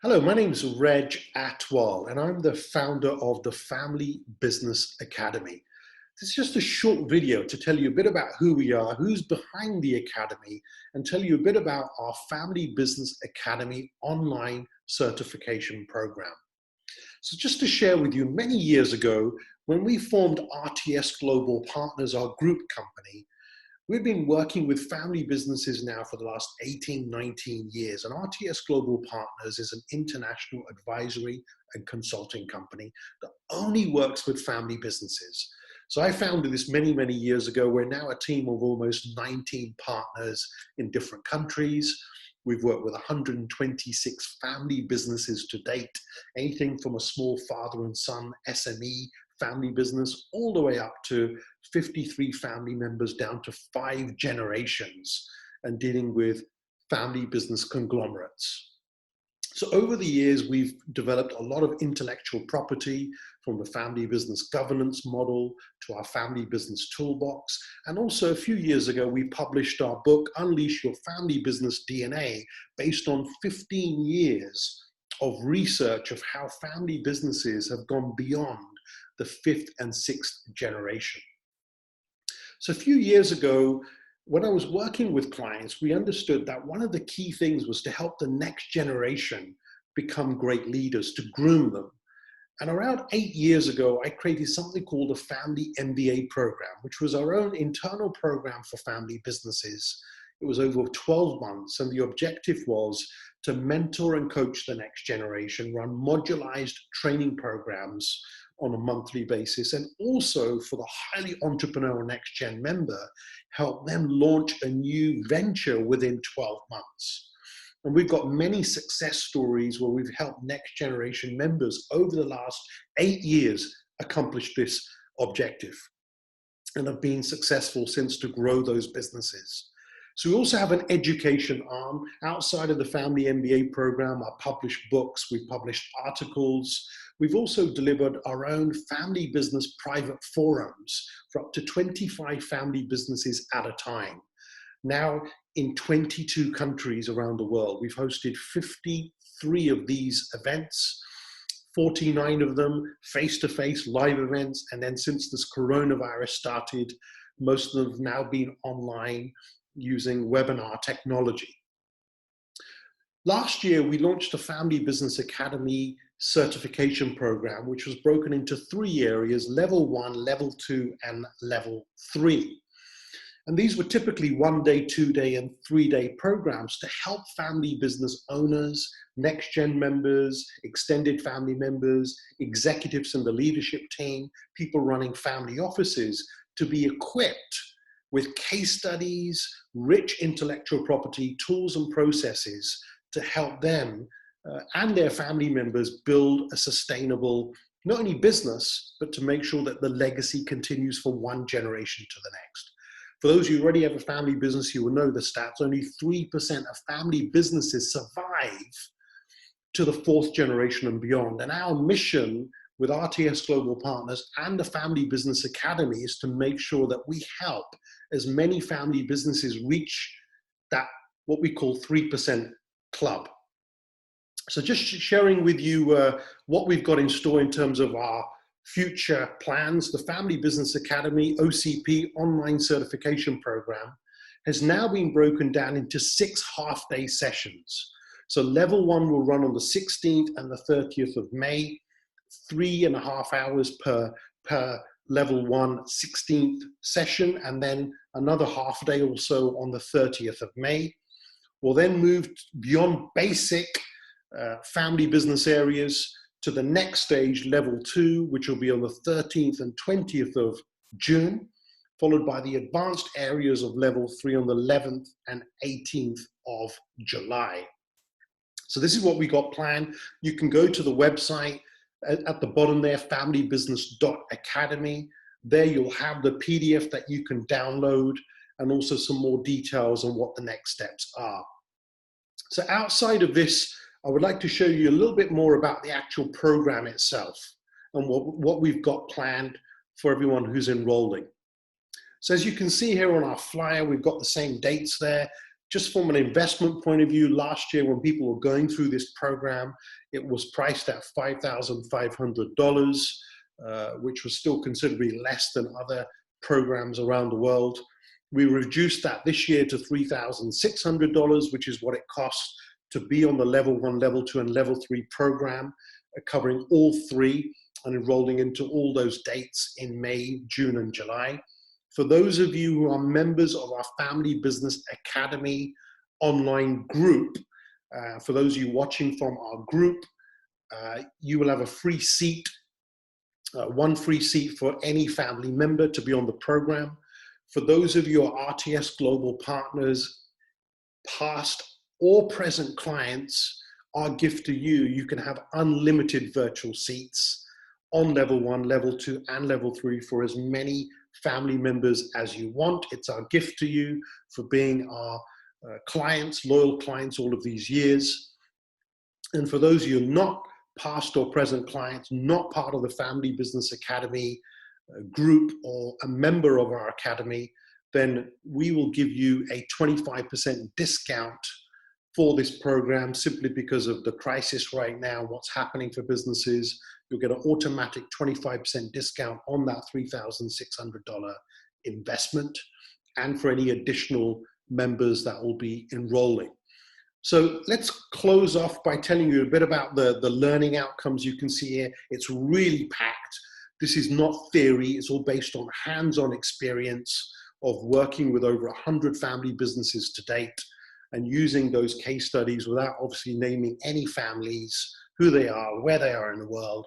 Hello, my name is Reg Athwal, and I'm the founder of the Family Business Academy. This is just a short video to tell you a bit about who we are, who's behind the Academy, and tell you a bit about our Family Business Academy online certification program. So just to share with you, many years ago, when we formed RTS Global Partners, our group company, we've been working with family businesses now for the last 18, 19 years, and RTS Global Partners is an international advisory and consulting company that only works with family businesses. So I founded this many, many years ago. We're now a team of almost 19 partners in different countries. We've worked with 126 family businesses to date, anything from a small father and son SME family business all the way up to 53 family members down to 5 generations, and dealing with family business conglomerates. So over the years, we've developed a lot of intellectual property, from the family business governance model to our family business toolbox. And also a few years ago, we published our book, Unleash Your Family Business DNA, based on 15 years of research of how family businesses have gone beyond the 5th and 6th generation. So a few years ago, when I was working with clients, we understood that one of the key things was to help the next generation become great leaders, to groom them. And around 8 years ago, I created something called a Family MBA program, which was our own internal program for family businesses. It was over 12 months, and the objective was to mentor and coach the next generation, run modularized training programs on a monthly basis, and also for the highly entrepreneurial next gen member, help them launch a new venture within 12 months. And we've got many success stories where we've helped next generation members over the last 8 years accomplish this objective, and have been successful since to grow those businesses. So we also have an education arm outside of the Family MBA program. I publish books, we've published articles. We've also delivered our own family business private forums for up to 25 family businesses at a time. Now in 22 countries around the world. We've hosted 53 of these events, 49 of them face-to-face live events. And then since this coronavirus started, most of them have now been online using webinar technology. Last year, we launched a Family Business Academy certification program, which was broken into 3 areas: level 1, level 2, and level 3. And these were typically 1-day, 2-day, and 3-day programs to help family business owners, next-gen members, extended family members, executives in the leadership team, people running family offices, to be equipped with case studies, rich intellectual property, tools and processes to help them and their family members build a sustainable, not only business, but to make sure that the legacy continues for one generation to the next. For those who already have a family business, you will know the stats. Only 3% of family businesses survive to the 4th generation and beyond. And our mission with RTS Global Partners and the Family Business Academy is to make sure that we help as many family businesses reach that, what we call 3% club. So just sharing with you what we've got in store in terms of our future plans. The Family Business Academy OCP online certification program has now been broken down into 6 half-day sessions. So level 1 will run on the 16th and the 30th of May, 3.5 hours per level 1 16th session, and then another half day or so on the 30th of May. We'll then move beyond basic family business areas to the next stage, level 2, which will be on the 13th and 20th of June, followed by the advanced areas of level 3 on the 11th and 18th of July. So this is what we got planned. You can go to the website at the bottom there, familybusiness.academy. There you'll have the PDF that you can download, and also some more details on what the next steps are. So outside of this, I would like to show you a little bit more about the actual program itself and what we've got planned for everyone who's enrolling. So as you can see here on our flyer, we've got the same dates there. Just from an investment point of view, last year when people were going through this program, it was priced at $5,500, which was still considerably less than other programs around the world. We reduced that this year to $3,600, which is what it costs to be on the level 1, level 2, and level 3 program, covering all three and enrolling into all those dates in May, June, and July. For those of you who are members of our Family Business Academy online group, for those of you watching from our group, you will have a free seat, one free seat for any family member to be on the program. For those of you who are RTS Global Partners, past or present clients, our gift to you, you can have unlimited virtual seats on level 1, level 2, and level 3 for as many family members as you want. It's our gift to you for being our clients, loyal clients all of these years. And for those of you not past or present clients, not part of the Family Business Academy group or a member of our academy, then we will give you a 25% discount for this program simply because of the crisis right now, what's happening for businesses. You'll get an automatic 25% discount on that $3,600 investment and for any additional members that will be enrolling. So let's close off by telling you a bit about the learning outcomes you can see here. It's really packed. This is not theory. It's all based on hands-on experience of working with over 100 family businesses to date and using those case studies without obviously naming any families, who they are, where they are in the world,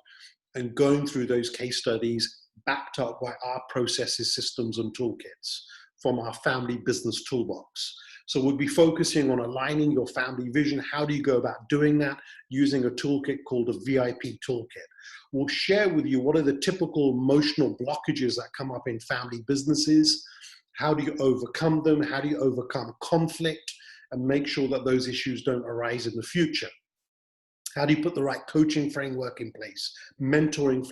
and going through those case studies backed up by our processes, systems, and toolkits from our Family Business Toolbox. So we'll be focusing on aligning your family vision. How do you go about doing that? Using a toolkit called a VIP toolkit. We'll share with you what are the typical emotional blockages that come up in family businesses. How do you overcome them? How do you overcome conflict and make sure that those issues don't arise in the future? How do you put the right coaching framework in place, mentoring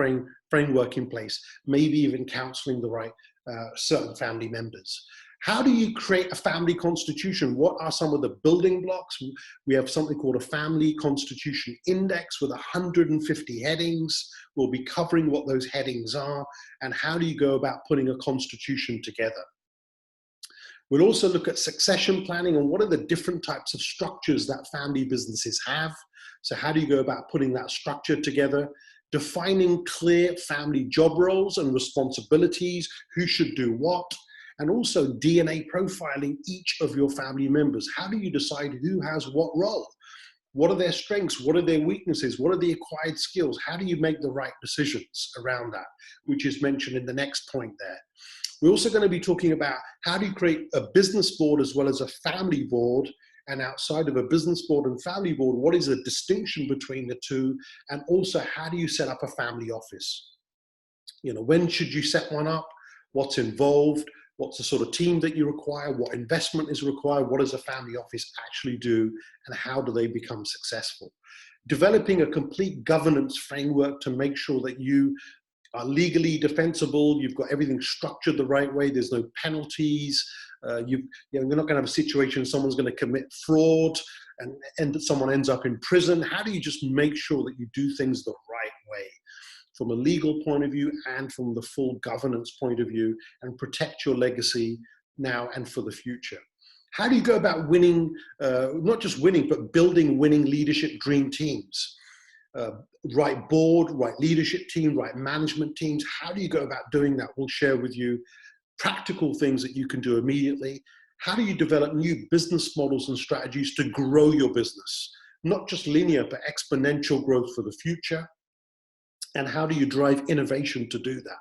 framework in place, maybe even counseling the right certain family members? How do you create a family constitution? What are some of the building blocks? We have something called a Family Constitution Index with 150 headings. We'll be covering what those headings are and how do you go about putting a constitution together. We'll also look at succession planning and what are the different types of structures that family businesses have. So how do you go about putting that structure together? Defining clear family job roles and responsibilities, who should do what, and also DNA profiling each of your family members. How do you decide who has what role? What are their strengths? What are their weaknesses? What are the acquired skills? How do you make the right decisions around that, which is mentioned in the next point there. We're also going to be talking about how do you create a business board as well as a family board, and outside of a business board and family board, what is the distinction between the two, and also how do you set up a family office? You know, when should you set one up? What's involved? What's the sort of team that you require? What investment is required? What does a family office actually do? And how do they become successful? Developing a complete governance framework to make sure that you are legally defensible, you've got everything structured the right way, there's no penalties, you're not going to have a situation someone's going to commit fraud and someone ends up in prison. How do you just make sure that you do things the right way from a legal point of view and from the full governance point of view and protect your legacy now and for the future? How do you go about winning, not just winning, but building winning leadership dream teams? Right board, right leadership team, right management teams. How do you go about doing that? We'll share with you practical things that you can do immediately. How do you develop new business models and strategies to grow your business? Not just linear, but exponential growth for the future. And how do you drive innovation to do that?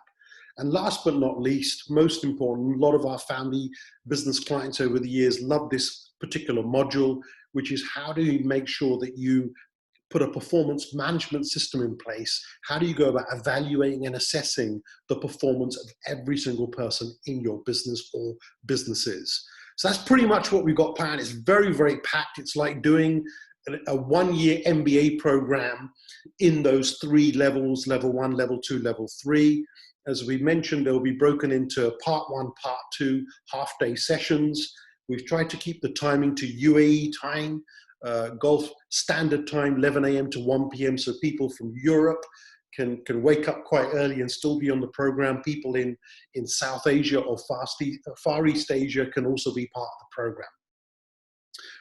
And last but not least, most important, a lot of our family business clients over the years love this particular module, which is how do you make sure that you put a performance management system in place? How do you go about evaluating and assessing the performance of every single person in your business or businesses? So that's pretty much what we've got planned. It's very, very packed. It's like doing a one-year MBA program in those three levels, level 1, level 2, level 3. As we mentioned, they'll be broken into part 1, part 2, half-day sessions We've tried to keep the timing to UAE time, Gulf Standard Time, 11 a.m. to 1 p.m. So people from Europe can wake up quite early and still be on the program. People in South Asia or Far East Asia can also be part of the program.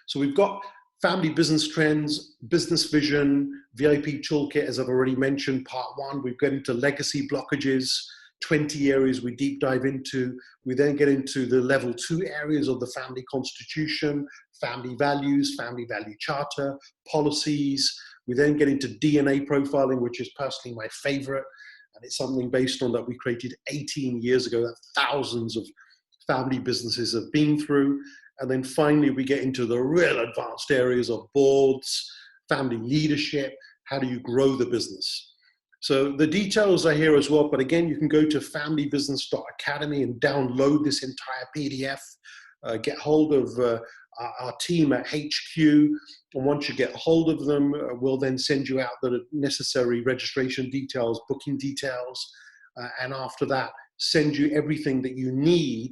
So we've got family business trends, business vision, VIP toolkit, as I've already mentioned, part 1. We get into legacy blockages, 20 areas we deep dive into. We then get into the level 2 areas of the family constitution, family values, family value charter, policies. We then get into DNA profiling, which is personally my favorite. And it's something based on that we created 18 years ago that thousands of family businesses have been through. And then finally, we get into the real advanced areas of boards, family leadership, how do you grow the business? So the details are here as well, but again, you can go to familybusiness.academy and download this entire PDF, get hold of our team at HQ, and once you get hold of them, we'll then send you out the necessary registration details, booking details, and after that, send you everything that you need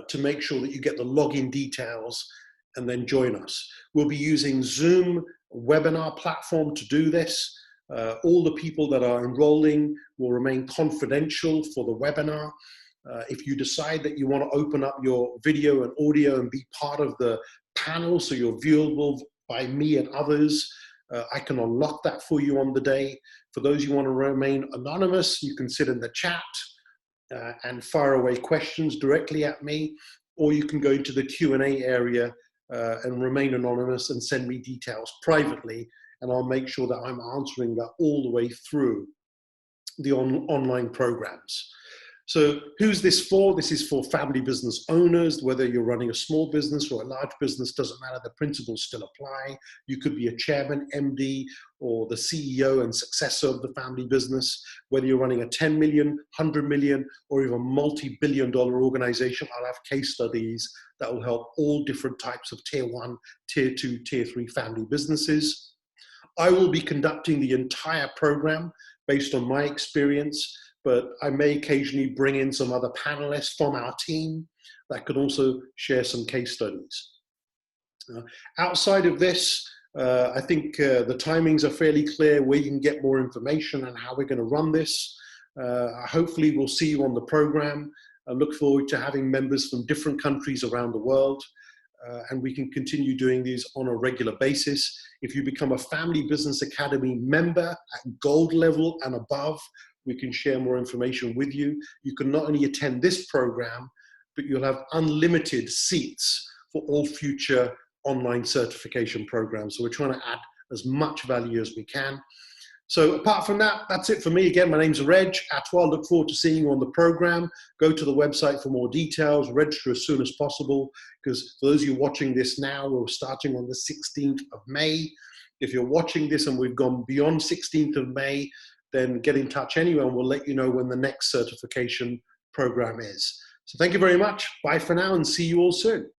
to make sure that you get the login details and then join us. We'll be using Zoom webinar platform to do this. All the people that are enrolling will remain confidential for the webinar. If you decide that you want to open up your video and audio and be part of the panel so you're viewable by me and others, I can unlock that for you on the day. For those who want to remain anonymous, you can sit in the chat and fire away questions directly at me, or you can go into the Q&A area and remain anonymous and send me details privately, and I'll make sure that I'm answering that all the way through the online programs. So who's this for? This is for family business owners, whether you're running a small business or a large business, doesn't matter, the principles still apply. You could be a chairman, MD, or the CEO and successor of the family business, whether you're running a 10 million, 100 million, or even multi-billion-dollar organization. I'll have case studies that will help all different types of tier 1, tier 2, tier 3 family businesses. I will be conducting the entire program based on my experience, but I may occasionally bring in some other panelists from our team that could also share some case studies. Outside of this, I think the timings are fairly clear where you can get more information and how we're going to run this. Hopefully we'll see you on the program. I look forward to having members from different countries around the world, and we can continue doing these on a regular basis. If you become a Family Business Academy member at gold level and above, we can share more information with you. You can not only attend this program, but you'll have unlimited seats for all future online certification programs. So we're trying to add as much value as we can. So apart from that, that's it for me. Again, my name's Reg Athwal. Look forward to seeing you on the program. Go to the website for more details. Register as soon as possible, because for those of you watching this now, we're starting on the 16th of May. If you're watching this and we've gone beyond 16th of May, then get in touch anyway, and we'll let you know when the next certification program is. So thank you very much. Bye for now, and see you all soon.